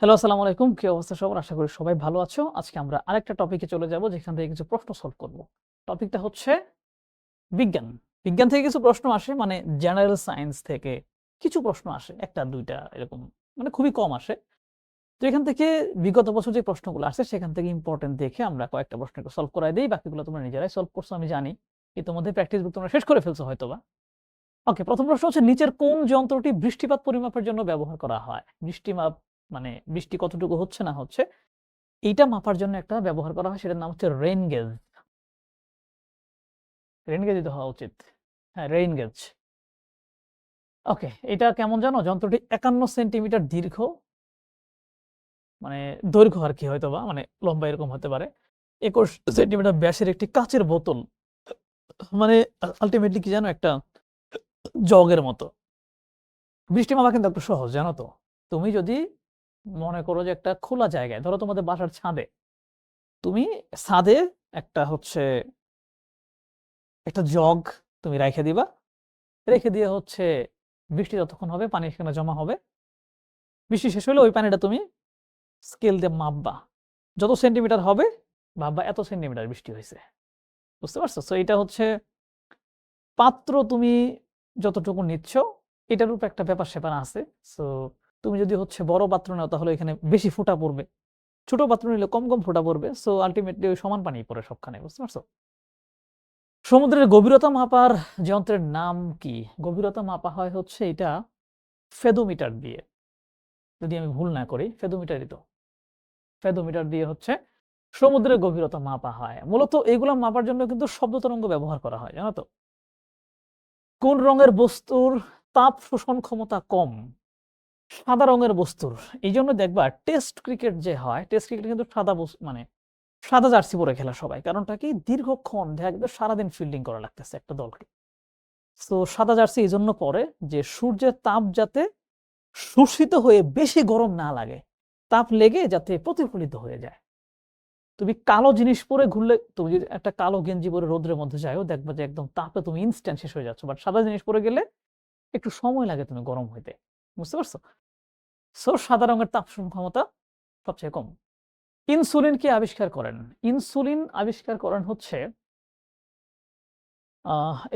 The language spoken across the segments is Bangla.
হ্যালো, আসসালামু আলাইকুম। কি অবস্থা সবার? আশা করি সবাই ভালো আছো। আজকে আমরা আরেকটা টপিকে চলে যাব যেখান থেকে কিছু প্রশ্ন সলভ করব। টপিকটা হচ্ছে বিজ্ঞান। বিজ্ঞান থেকে কিছু প্রশ্ন আসে মানে জেনারেল সায়েন্স থেকে কিছু প্রশ্ন আসে। ১ টা ২ টা এরকম মানে খুবই কম আসে। তো এখান থেকে বিগত বছর যে প্রশ্নগুলো আসছে সেখান থেকে ইম্পোর্টেন্ট দেখে আমরা কয়েকটা প্রশ্ন একটু সলভ করায় দেই। বাকিগুলো তোমরা নিজেরাই সলভ করছো আমি জানি। ইতোমধ্যে প্র্যাকটিস বুক তোমরা শেষ করে ফেলছো হয়তোবা। ওকে, প্রথম প্রশ্ন হচ্ছে নিচের কোন যন্ত্রটি বৃষ্টিপাত পরিমাপের জন্য ব্যবহার করা হয়? বৃষ্টিমাপ মানে বৃষ্টি কতটুকু হচ্ছে না হচ্ছে এইটা মাপার জন্য একটা ব্যবহার করা হয় সেটার নাম হচ্ছে রেইন গেজ। রেইন গেজই তো হওয়া উচিত। হ্যাঁ, রেইন গেজ। ওকে, এটা কেমন জানো? যন্ত্রটি ৫১ সেন্টিমিটার দীর্ঘ, মানে দৈর্ঘ্য আর কি হয়তোবা মানে লম্বা এরকম হতে পারে। ২১ সেন্টিমিটার ব্যাসের একটি কাচের বোতল। মানে আল্টিমেটলি কি জানো? একটা জগের মতো। বৃষ্টি মাপা কিন্তু একটু সহজ জানো তো? তুমি যদি মনে করো যে একটা খোলা জায়গায়, ধরো তোমাদের বাসার ছাদে, তুমি ছাদে একটা হচ্ছে একটা জগ তুমি রাইখা দিবা। রেখে দিয়ে হচ্ছে বৃষ্টি যতক্ষণ হবে পানি সেখানে জমা হবে। বৃষ্টি শেষ হলে ওই পানিটা তুমি স্কেল দিয়ে মাপবা। যত সেন্টিমিটার হবে ভাববা এত সেন্টিমিটার বৃষ্টি হয়েছে। বুঝতে পারছো? সো এটা হচ্ছে পাত্র তুমি যতটুকু নিচ্ছ এটার উপর একটা ব্যাপার-স্যাপার আছে। সো তুমি যদি হচ্ছে বড় পাত্র নাও তাহলে এখানে বেশি ফোঁটা পড়বে। ছোট পাত্র নিলে কম ফোঁটা পড়বে। সো আল্টিমেটলি ওই সমান পানি পড়ে সবখানে। বুঝতে পারছো? সমুদ্রের গভীরতা মাপার যন্ত্রের নাম কি? গভীরতা মাপা হয় হচ্ছে এটা ফেদোমিটার দিয়ে। যদি আমি ভুল না করি ফেদোমিটারই তো। ফেদোমিটার দিয়ে হচ্ছে সমুদ্রের গভীরতা মাপা হয়। মূলত এগুলা মাপার জন্য কিন্তু শব্দ তরঙ্গ ব্যবহার করা হয়, জানো তো? কোন রঙের বস্তুর তাপ শোষণ ক্ষমতা কম? সাদা রঙের বস্তুর। এইজন্য দেখবা টেস্ট ক্রিকেট যে হয়, টেস্ট ক্রিকেটে কিন্তু মানে সাদা জার্সি পরে খেলে সবাই। কারণটা কি? দীর্ঘক্ষণ দেখা গেল সারাদিন ফিল্ডিং করা লাগতেছে একটা দলকে। সো সাদা জার্সি এইজন্য পরে যে সূর্যের তাপ যাতে শোষিত হয়ে বেশি গরম না লাগে। তাপ লেগে যাতে প্রতিফলিত হয়ে যায়। তুমি কালো জিনিস পরে ঘুরলে, তুমি যদি একটা কালো গেঞ্জি পরে রোদ্রের মধ্যে যাও দেখবা যে একদম তাপে তুমি ইনস্ট্যান্ট শেষ হয়ে যাচ্ছ। বাট সাদা জিনিস পরে গেলে একটু সময় লাগে তুমি গরম হইতে। বুঝতে পারছো? সো সাদা রঙের তাপ শোষণ ক্ষমতা সবচেয়ে কম। ইনসুলিন কে আবিষ্কার করেন? ইনসুলিন আবিষ্কার করেন হচ্ছে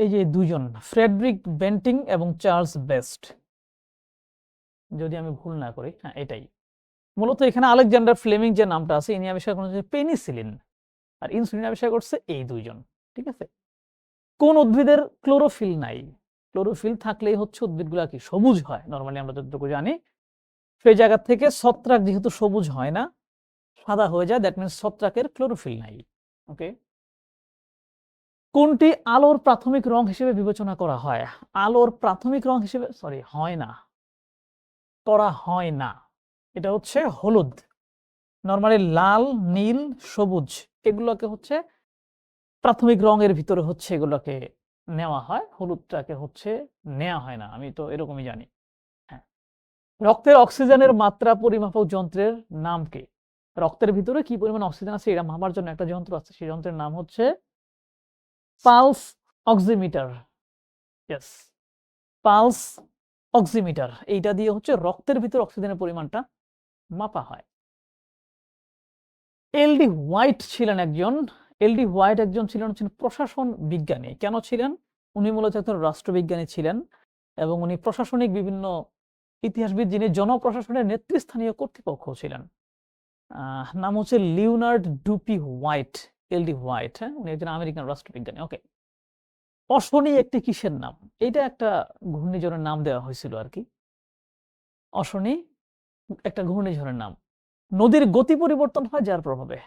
এই যে ২ জন ফ্রেডরিক বেন্টিং এবং চার্লস বেস্ট। যদি আমি ভুল না করি, হ্যাঁ এটাই। মূলত এখানে আলেকজান্ডার ফ্লেমিং যে নামটা আছে ইনি আবিষ্কার করেছেন পেনিসিলিন, আর ইনসুলিন আবিষ্কার করছে এই ২ জন। ঠিক আছে? কোন উদ্ভিদের ক্লোরোফিল নাই? ক্লোরোফিল থাকলেই হচ্ছে উদ্ভিদগুলা কি সবুজ হয় নরমালি আমরা যতটুকু জানি। সেই জায়গা থেকে ছত্রাক যেহেতু সবুজ হয় না, সাদা হয়ে যায়, দ্যাট মিন্স ছত্রাকের ক্লোরোফিল নাই। ওকে। কোনটি আলোর প্রাথমিক রং হিসেবে বিবেচনা করা হয়? আলোর প্রাথমিক রং হিসেবে হয় না, করা হয় না। এটা হচ্ছে হলুদ। নরমালি লাল, নীল, সবুজ এগুলোকে হচ্ছে প্রাথমিক রঙের ভিতরে হচ্ছে এগুলোকে নেওয়া হয়। হলুদটাকে হচ্ছে নেয়া হয় না। আমি তো এরকমই জানি। হ্যাঁ। রক্তের অক্সিজেনের মাত্রা পরিমাপক যন্ত্রের নাম কি? রক্তের ভিতরে কি পরিমাণ অক্সিজেন আছে এটা মাপার জন্য একটা যন্ত্র আছে। সেই যন্ত্রের নাম হচ্ছে pulse oximeter. Yes, pulse oximeter. এইটা দিয়ে হচ্ছে রক্তের ভিতর অক্সিজেনের পরিমাণটা মাপা হয়। এলডি হোয়াইট ছিলেন একজন এলডি হোয়াইট একজন ছিলেন হচ্ছেন প্রশাসন বিজ্ঞানী। কেন ছিলেন? উনি মূলত একজন রাষ্ট্রবিজ্ঞানী ছিলেন এবং উনি প্রশাসনিক বিভিন্ন ইতিহাসবিদ যিনি জনপ্রশাসনের নেতৃস্থানীয় কর্তৃপক্ষ ছিলেন। নাম হচ্ছে লিওনার্ড ডুপি হোয়াইট। এলডি হোয়াইট। হ্যাঁ, উনি একজন আমেরিকান রাষ্ট্রবিজ্ঞানী। ওকে। অশনি একটি কিসের নাম? এটা একটা ঘূর্ণিঝড়ের নাম দেওয়া হয়েছিল আর কি। অশনি একটা ঘূর্ণিঝড়ের নাম। নদীর গতি পরিবর্তন হয় যার প্রভাবে।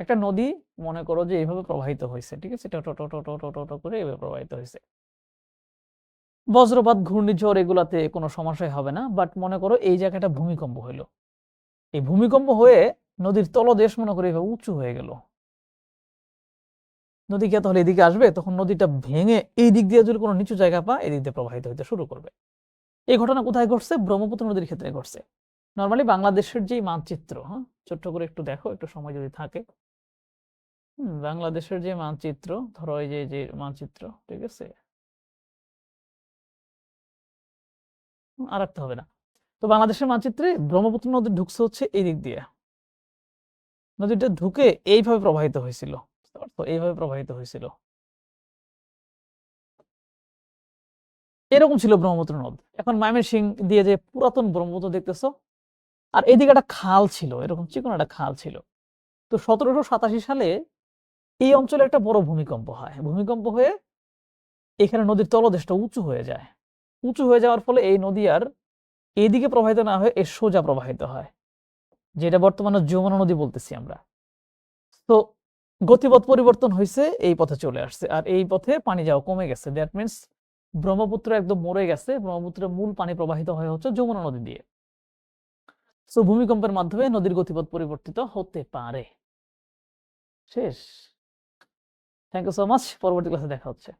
একটা নদী মনে করো যে এইভাবে প্রবাহিত হয়েছে। ঠিক আছে? টো টো টো টো টো টো টো করে এভাবে প্রবাহিত হয়েছে। বজ্রপাত, ঘূর্ণিঝড় এগুলাতে কোনো সমস্যাই হবে না। বাট মনে করো এই জায়গাটা ভূমিকম্প হইলো। এই ভূমিকম্প হয়ে নদীর তলদেশ মনে করে এভাবে উঁচু হয়ে গেল। নদী কি তাহলে এদিকে আসবে? তখন নদীটা ভেঙে এই দিক দিয়ে যদি কোনো নিচু জায়গা পায় এদিক দিয়ে প্রবাহিত হতে শুরু করবে। এই ঘটনা কোথায় ঘটছে? ব্রহ্মপুত্র নদীর ক্ষেত্রে ঘটছে। নরমালি বাংলাদেশের যেই মানচিত্র, হ্যাঁ ছোট্ট করে একটু দেখো, একটু সময় যদি থাকে। বাংলাদেশের যে মানচিত্র, ধরো এই যে মানচিত্র, ঠিক আছে? আর রাখতে হবে না। তো বাংলাদেশের মানচিত্রে ব্রহ্মপুত্র নদী ঢুকছে হচ্ছে এই দিক দিয়ে, নদীটা ঢুকে এইভাবে প্রবাহিত হয়েছিল, তো এইভাবে প্রবাহিত হয়েছিল, এরকম ছিল ব্রহ্মপুত্র নদ। এখন ময়মনসিংহ দিয়ে যে পুরাতন ব্রহ্মপুত্র দেখতেছো, আর এইদিকে একটা খাল ছিল, এরকম চিকন একটা খাল ছিল। তো 1787 সালে এই অঞ্চলে একটা বড় ভূমিকম্প হয়, ভূমিকম্প হয়ে এখানে নদীর তলদেশটা উঁচু হয়ে যায়। উঁচু হয়ে যাওয়ার ফলে এই নদী আর এইদিকে প্রবাহিত না হয়ে এর সোজা প্রবাহিত হয়, যেটা বর্তমানে যমুনা নদী বলতেছি আমরা। তো গতিপথ পরিবর্তন হয়েছে, এই পথে চলে আসছে, আর এই পথে পানি যাওয়া কমে গেছে। দ্যাট মিনস ব্রহ্মপুত্র একদম মরে গেছে, ব্রহ্মপুত্রের মূল পানি প্রবাহিত হয়ে হচ্ছে যমুনা নদী দিয়ে। সো ভূমিকম্পের মাধ্যমে নদীর গতিপথ পরিবর্তিত হতে পারে। শেষ। থ্যাংক ইউ সো মাচ, পরবর্তী ক্লাসে দেখা হচ্ছে।